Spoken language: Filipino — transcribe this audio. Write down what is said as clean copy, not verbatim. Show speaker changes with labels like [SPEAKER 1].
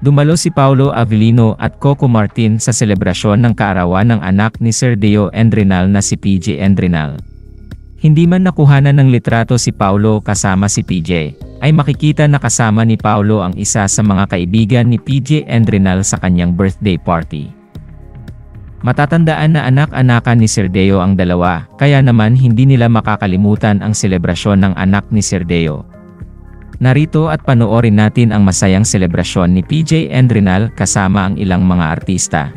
[SPEAKER 1] Dumalo si Paolo Avellino at Coco Martin sa selebrasyon ng kaarawan ng anak ni Sir Deo Endrinal na si PJ Endrinal. Hindi man nakuhanan ng litrato si Paolo kasama si PJ, ay makikita na kasama ni Paolo ang isa sa mga kaibigan ni PJ Endrinal sa kanyang birthday party. Matatandaan na anak-anakan ni Sir Deo ang dalawa, kaya naman hindi nila makakalimutan ang selebrasyon ng anak ni Sir Deo. Narito at panoorin natin ang masayang selebrasyon ni PJ Endrinal kasama ang ilang mga artista.